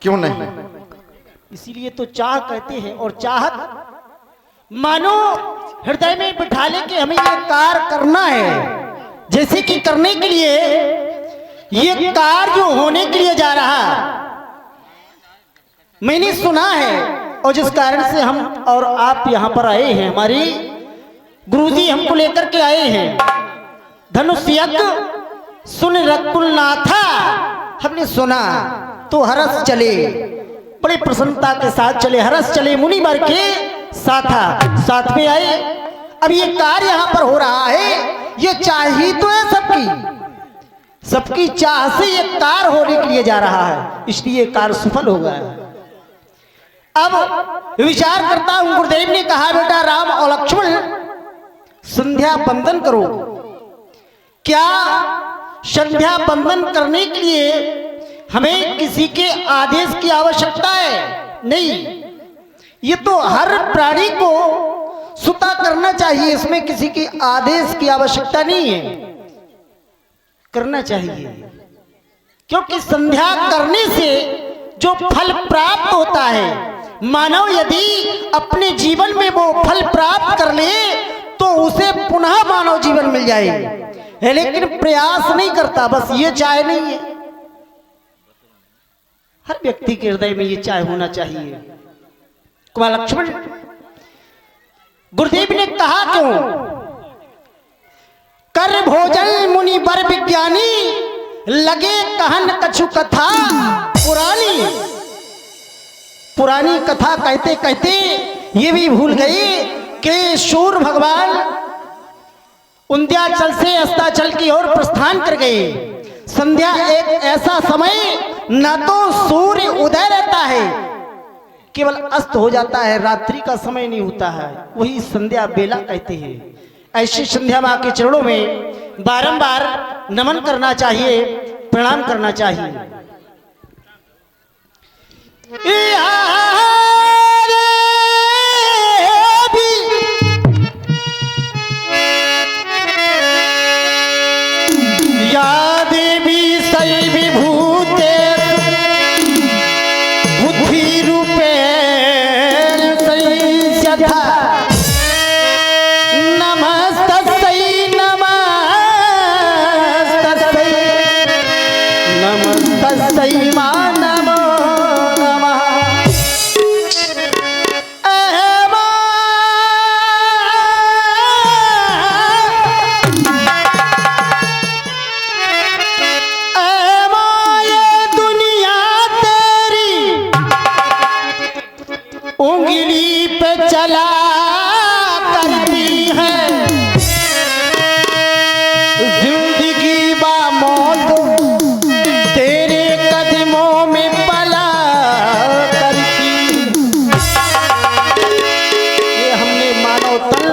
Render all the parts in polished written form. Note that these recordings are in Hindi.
क्यों नहीं? इसीलिए तो चाह कहते हैं। और चाहत मानो हृदय में बिठा ले कि हमें ये कार्य करना है। जैसे कि करने के लिए ये कार्य जो होने के लिए जा रहा मैंने सुना है, और जिस कारण से हम और आप यहाँ पर आए हैं, हमारी गुरुजी हमको लेकर के आए हैं। धनुष यज्ञ सुन रकुलनाथा, हमने सुना तो हरस चले, बड़ी प्रसन्नता के साथ चले। हरस चले मुनि वर के साथ में आए। अब ये कार्य यहाँ पर हो रहा है, ये चाह ही तो है सबकी चाह से ये कार्य होने के लिए जा रहा है, इसलिए कार्य सफल होगा। अब विचार करता हूं, गुरुदेव ने कहा बेटा राम और लक्ष्मण संध्या बंदन करो। क्या संध्या बंदन करने के लिए हमें किसी के आदेश की आवश्यकता है? नहीं, ये तो हर प्राणी को सुता करना चाहिए, इसमें किसी के आदेश की आवश्यकता नहीं है, करना चाहिए। क्योंकि संध्या करने से जो फल प्राप्त होता है, मानव यदि अपने जीवन में वो फल प्राप्त कर ले तो उसे पुनः मानव जीवन मिल जाए, लेकिन प्रयास नहीं करता, बस ये चाह नहीं है। हर व्यक्ति के हृदय में ये चाह होना चाहिए। कुमार लक्ष्मण गुरुदेव ने कहा क्यों? कर भोजन मुनि वर विज्ञानी, लगे कहन कछु कथा पुरानी कथा कहते कहते ये भी भूल गई कि सूर्य भगवान उंध्याचल से अस्ताचल की ओर प्रस्थान कर गए। संध्या एक ऐसा समय न तो सूर्य उदय रहता है, केवल अस्त हो जाता है, रात्रि का समय नहीं होता है, वही संध्या बेला कहते हैं। ऐसी संध्या मां के चरणों में बारंबार नमन करना चाहिए, प्रणाम करना चाहिए। या देवी सई विभूते बुद्धि रूपे संस्यथा, नमस्तस्यै नमस्तस्यै मा नमो नमः। उंगली पे चला करती है, जिंदगी बा मौत तेरे कदमों में पला करती। ये हमने मानव तन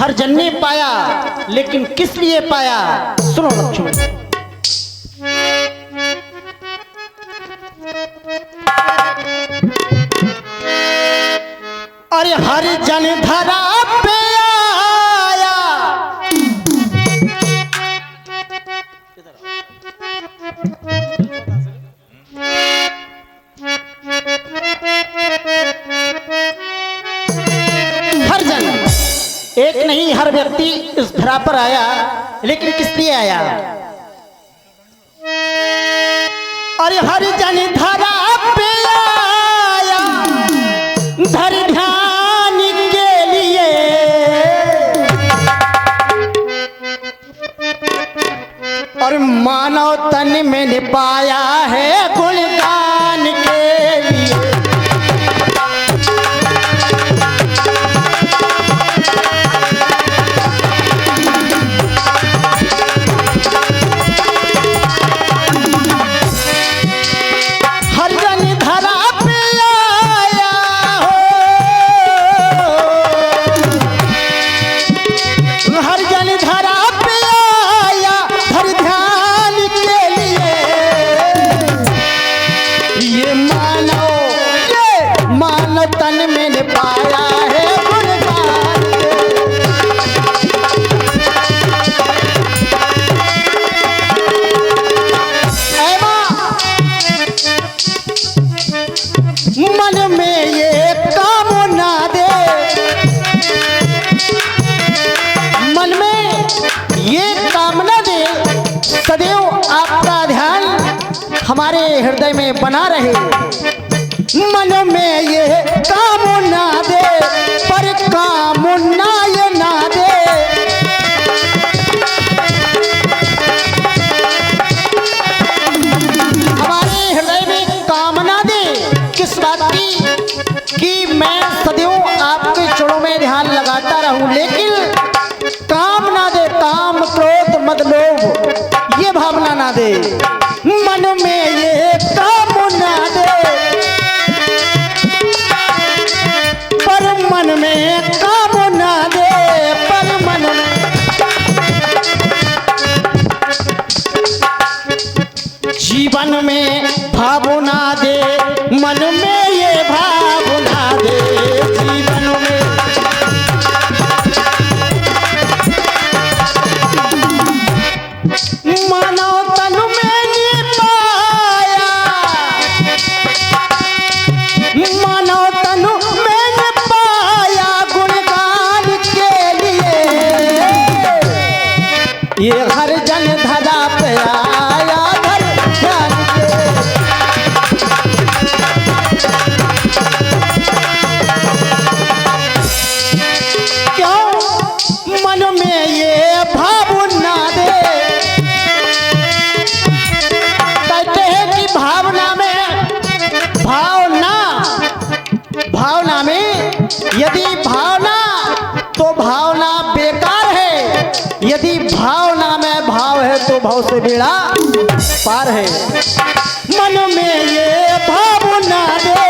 हर जन ने पाया, लेकिन किस लिए पाया? सुनो लक्ष्मण, अरे हर जन धरा पे आया, हर जन, एक नहीं, हर व्यक्ति इस धरा पर आया, लेकिन किस लिए आया? अरे हर जन धरा पे आया, धर ध्यान के लिए, और मानव तन में पाया है गुणगान के लिए। हर जन धरा पे आया हो, हर जन धरा पे आया, हर ध्यान के लिए। ये मानव तन में पाया है गुणगान के। मन में ये कामना दे, मन में ये कामना दे, सदैव आपका ध्यान हमारे हृदय में बना रहे। मन में ये कामना दे, पर कामना ये ना दे। हमारे हृदय में कामना दे किस बात की, कि मैं सदैव आपके चरणों में ध्यान लगाता रहूं, लेकिन काम ना दे, काम क्रोध मद लोभ ये भावना ना दे। मन में ये कामना दे, पर मन में कामना दे, पर मन में। जीवन में भावना दे, मन में ये भावना दे। जीवन में मानव तन मैंने पाया, मानव तन मैंने पाया गुणगान के लिए। ये हर जन धरा पे आया धर ध्यान के। क्यों मन में ये भावना दे, भावना में यदि भावना तो भावना बेकार है, यदि भावना में भाव है तो भाव से बेड़ा पार है। मन में ये भावना दे,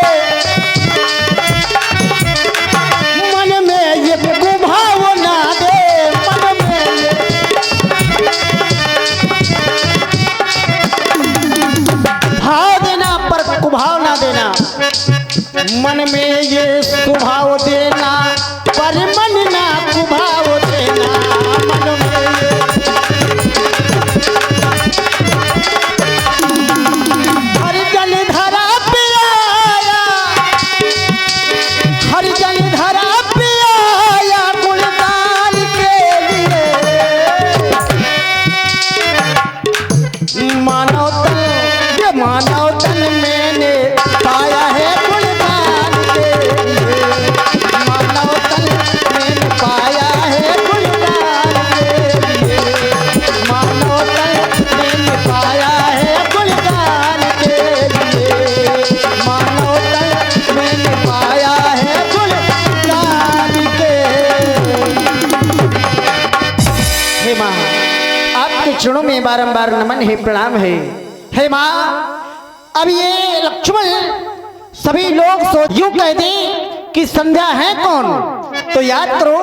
मन में ये कुभावना दे, मन में ये भाव देना पर कुभाव ना देना। मन में ये स्वभाव देना, पर मन ना कुभाव देना। मन में ये हर जन धरा पे आया, हर जन धरा पे आया गुणगान के लिए। मानव तन, ये मानव तन मैंने पाया है चरणों में बारंबार नमन है, प्रणाम है। हे माँ, अब ये लक्ष्मण सभी लोग सोच यूं कह दें कि संध्या है कौन, तो याद करो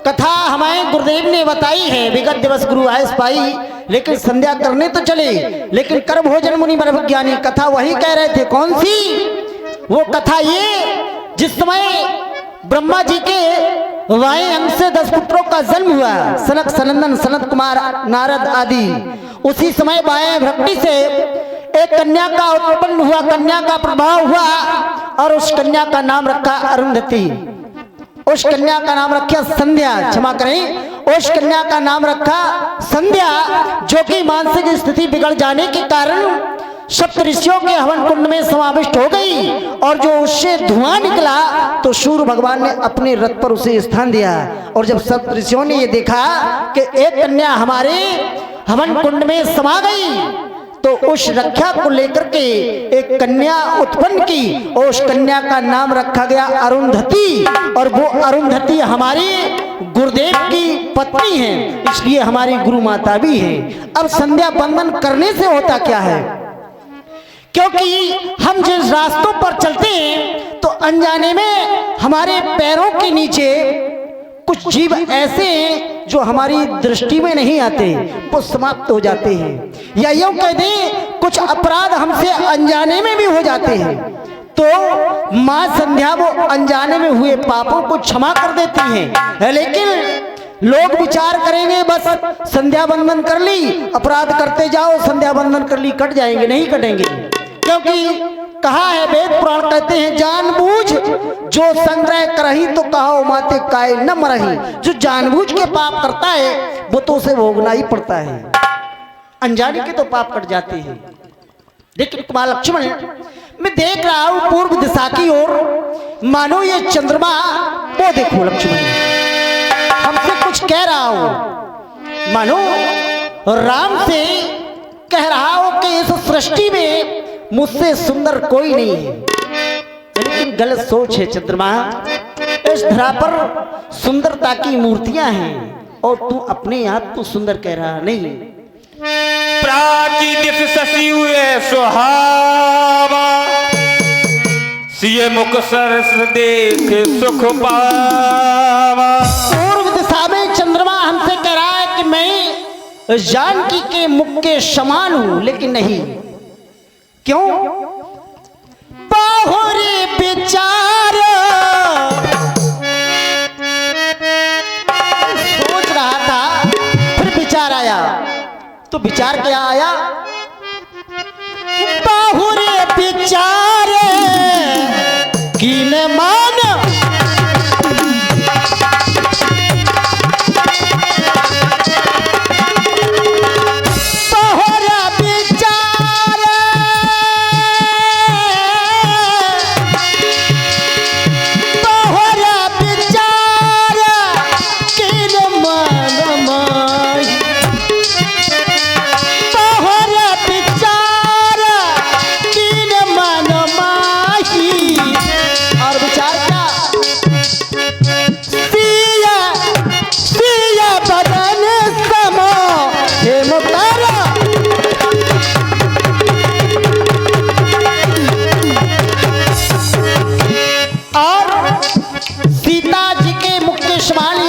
कथा हमें गुरुदेव ने बताई है। विगत दिवस गुरु आयस पाई, लेकिन संध्या करने तो चले, लेकिन कर भोजन मुनि बन ज्ञानी कथा वही कह रहे थे। कौन सी वो कथा? ये जिस समय ब्रह्मा जी के वाएं अंग से 10 पुत्रों का जन्म हुआ, सनक सनंदन सनत कुमार नारद आदि, उसी समय बाएं भ्रकुटी से एक कन्या का उत्पन्न हुआ, कन्या का प्रभाव हुआ और उस कन्या का नाम रखा अरुंधति। उस कन्या का नाम रखा संध्या, क्षमा करें, उस कन्या का नाम रखा संध्या, जो कि मानसिक स्थिति बिगड़ जाने के कारण सप्त ऋषियों के हवन कुंड में समाविष्ट हो गई और जो उससे धुआं निकला तो सूर्य भगवान ने अपने रथ पर उसे स्थान दिया। और जब सप्त ऋषियों ने ये देखा कि एक कन्या हमारे हवन कुंड में समा गई, तो उस रक्षा को लेकर के एक कन्या उत्पन्न की और उस कन्या का नाम रखा गया अरुंधति। और वो अरुंधति हमारी गुरुदेव की पत्नी है, इसलिए हमारी गुरु माता भी है। अब संध्या बंदन करने से होता क्या है? क्योंकि हम जिस रास्तों पर चलते हैं तो अनजाने में हमारे पैरों के नीचे कुछ जीव ऐसे हैं जो हमारी दृष्टि में नहीं आते, वो समाप्त हो जाते हैं। या यूं कह दें कुछ अपराध हमसे अनजाने में भी हो जाते हैं, तो माँ संध्या वो अनजाने में हुए पापों को क्षमा कर देती हैं। लेकिन लोग विचार करेंगे बस संध्या बंदन कर ली, अपराध करते जाओ, संध्या बंदन कर ली, कट जाएंगे, नहीं कटेंगे। क्योंकि कहा है, वेद पुराण कहते हैं जानबूझ जो संग्रह करही तो कहा माते काय न मरही। जो जानबूझ के पाप करता है वो तो उसे भोगना ही पड़ता है, अनजाने के तो पाप कट जाते हैं। लेकिन कुमार लक्ष्मण, मैं देख रहा हूं पूर्व दिशा की ओर, मानो ये चंद्रमा, वो देखो लक्ष्मण हमसे कुछ कह रहा हूं, मानो राम से कह रहा हूं कि इस सृष्टि में मुझसे सुंदर कोई नहीं है। लेकिन गलत सोच है चंद्रमा, इस धरा पर सुंदरता की मूर्तियां हैं और तू अपने आप को सुंदर कह रहा नहीं। प्राचीदित शशि हुए सुहावा, सिय मुख सरस देख सुख पावा। पूर्व दिशा में चंद्रमा हमसे कह रहा है कि मैं जानकी के मुख के समान हूं, लेकिन नहीं। क्यों? बाहुरी विचार सोच रहा था, फिर विचार आया। तो विचार क्या आया? बाहुरी विचार की न मान,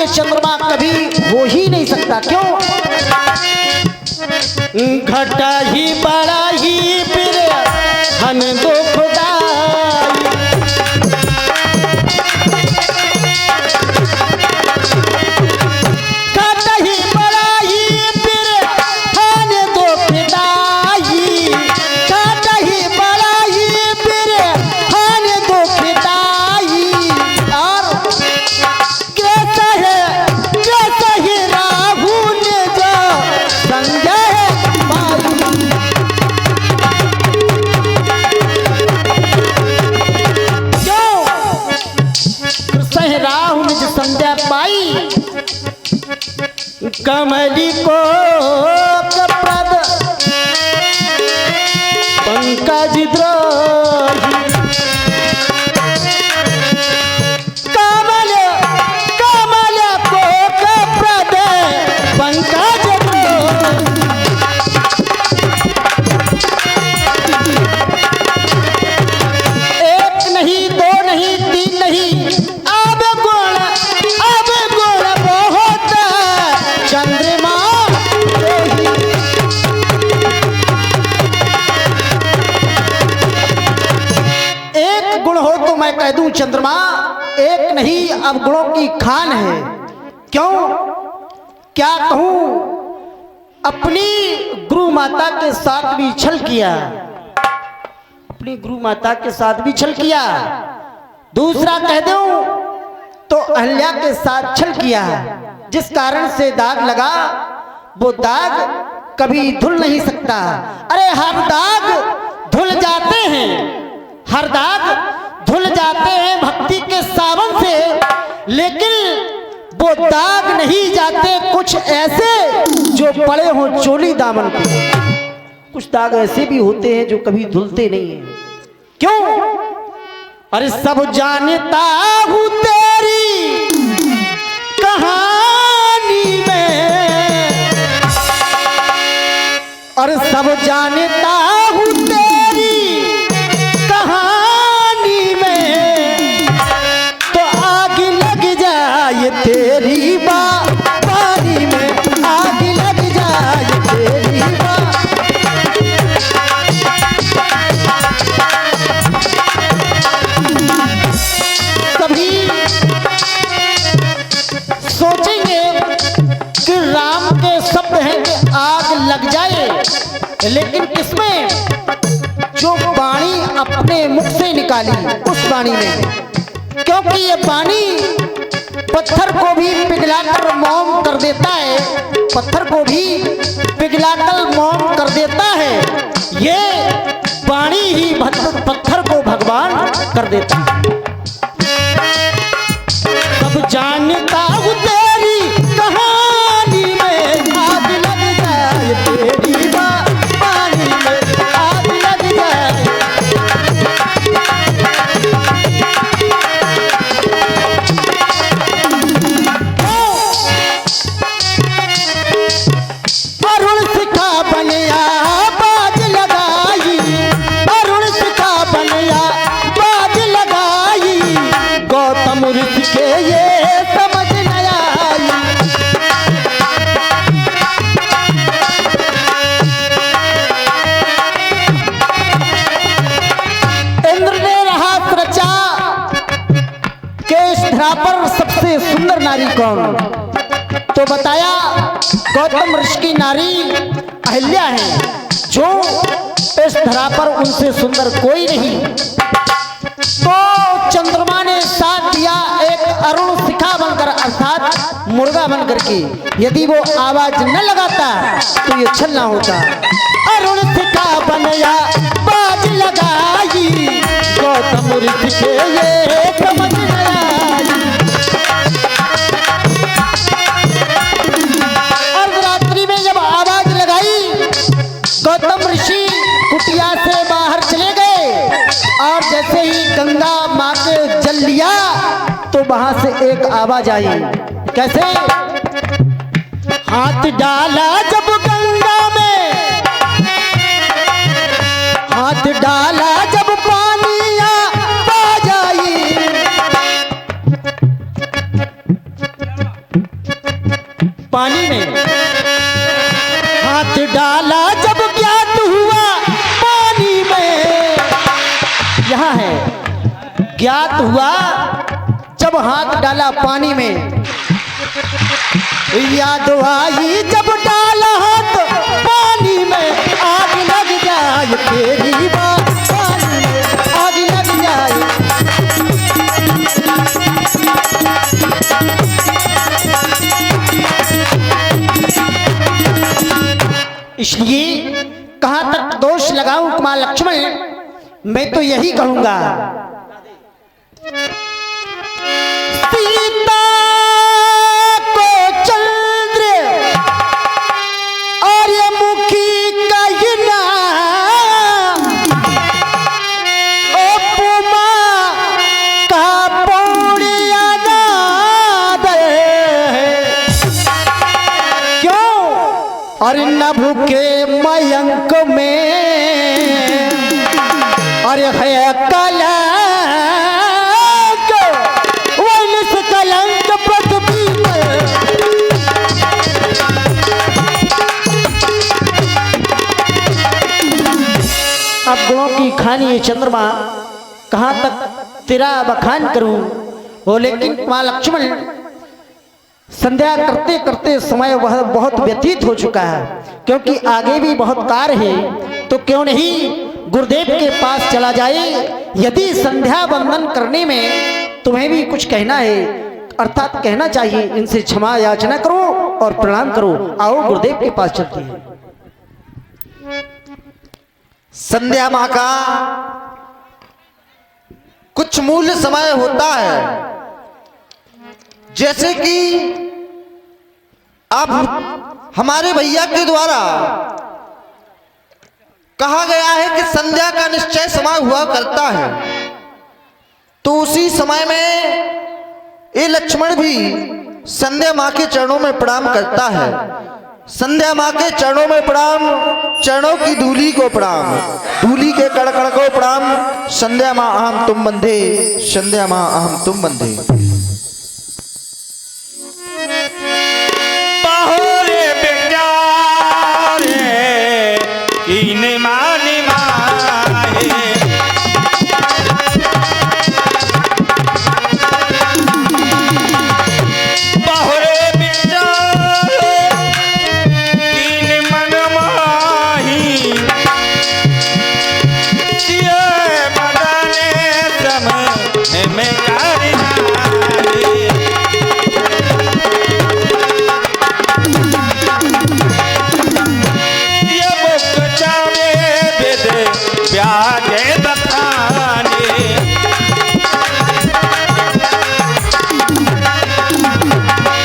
चंद्रमा कभी हो ही नहीं सकता। क्यों? घटा ही बड़ा ही फिर हम दो खुदाई, घटा ही बड़ा ही फिर हम दो खुदाई, घटा ही बड़ा ही फिर हम दो खुदाई। और कैसा है संध्या पाई, कमली को कपद पंकज द्रोही, कमल कमल को कपद पंकज द्रोही। एक नहीं, दो नहीं, तीन नहीं, अब गुण बहुत चंद्रमा। एक गुण हो तो मैं कह दूं चंद्रमा, एक नहीं अब गुणों की खान है। क्यों? क्या कहूं, अपनी गुरु माता के साथ भी छल किया, अपनी गुरु माता के साथ भी छल किया। दूसरा कह दूं तो अहल्या के साथ छल किया, जिस कारण से दाग लगा, वो दाग कभी धुल नहीं सकता। अरे हर दाग धुल जाते हैं, हर दाग धुल जाते हैं भक्ति के सावन से, लेकिन वो दाग नहीं जाते कुछ ऐसे जो पड़े हों चोली दामन पे। कुछ दाग ऐसे भी होते हैं जो कभी धुलते नहीं हैं। क्यों? अरे सब जानता हूं तेरी कहानी में, और सब जानता हूं तेरी कहानी में, तो आग लग जाए तेरी बारी में, आग लग जाए तेरी लग जाए, लेकिन किसमें? जो वाणी अपने निकाली उस पानी में, क्योंकि ये पानी पत्थर को भी पिघलाकर मौन कर देता है, पत्थर को भी पिघलाकर मौन कर देता है। ये पानी ही पत्थर को भगवान कर देता है। सब जानता हूँ तेरी कहानी में आग लग जाए, तेरी पानी में आग लग जाए। अरुण शिखा बनिया बाज लगाई, अरुण शिखा बनिया बाज लगाई, गौतम ऋषि के ये समझ न आई। इंद्र ने रहस्य रचा कि इस धरा पर सबसे सुंदर नारी कौन, तो बताया गौतम ऋषि की नारी अहिल्या है, जो इस धरा पर उनसे सुंदर कोई नहीं। तो चंद्रमा ने साथ दिया एक अरुण शिखा बनकर, अर्थात मुर्गा बनकर के। यदि वो आवाज न लगाता तो ये छलना होता। अरुण शिखा बनया बाज लगाई, गौतम ऋषि के ये समझ न आई। अर्धरात्रि में जब आवाज लगाई, गौतम ऋषि कुटिया से बाहर चले गए, और जैसे ही गंगा माँ के जल लिया तो वहां से एक आवाज आई। कैसे? हाथ डाला जब गंगा में, हाथ डाला जब पानी आवाज आई। पानी में हाथ डाला जब ज्ञात हुआ पानी में, यहाँ है ज्ञात हुआ जब हाथ डाला पानी में। याद आई जब डाला हाथ पानी में, आग लग जाए तेरी बात पानी में, आग लग जाए। इसलिए कहां तक दोष लगाऊं कुमार लक्ष्मण, मैं तो यही कहूंगा, सीता को चंद्र और ये मुखी का ये नाम, उपमा का पौड़िया नाद है। क्यों? और नभ के मयंक में अरे है कलंक, वैनिस कलंक पृथ्वी पर। अब गुणों की खानी है चंद्रमा, कहाँ तक तेरा बखान करूं। वो लेकिन वहां लक्ष्मण, संध्या करते करते समय वह बहुत व्यतीत हो चुका है, क्योंकि आगे भी बहुत कार्य है। तो क्यों नहीं गुरुदेव के पास चला जाए। यदि संध्या वंदन करने में तुम्हें भी कुछ कहना है, अर्थात कहना चाहिए, इनसे क्षमा याचना करो और प्रणाम करो। आओ गुरुदेव के पास चलते हैं। संध्या माँ का कुछ मूल्य समय होता है, जैसे कि अब हमारे भैया के द्वारा कहा गया है कि संध्या का निश्चय समय हुआ करता है, तो उसी समय में ये लक्ष्मण भी संध्या माँ के चरणों में प्रणाम करता है। संध्या माँ के चरणों में प्रणाम, चरणों की धूली को प्रणाम, धूली के कड़कड़ को प्रणाम। संध्या माँ अहम तुम बंधे, संध्या माँ अहम तुम बंधे। बाहोरे बेचारे इने माने माए, बाहोरे बेचारे इने मन माही, ये बदने में करना ये मुख चावे वेद व्याजे बखाने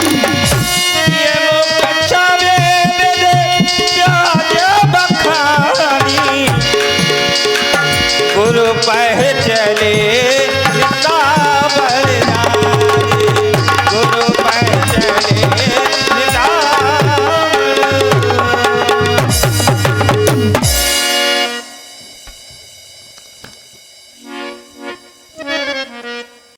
ये मुख चावे वेद व्याजे बखानी गुरु पह चले सावर नारी गुरु पह चले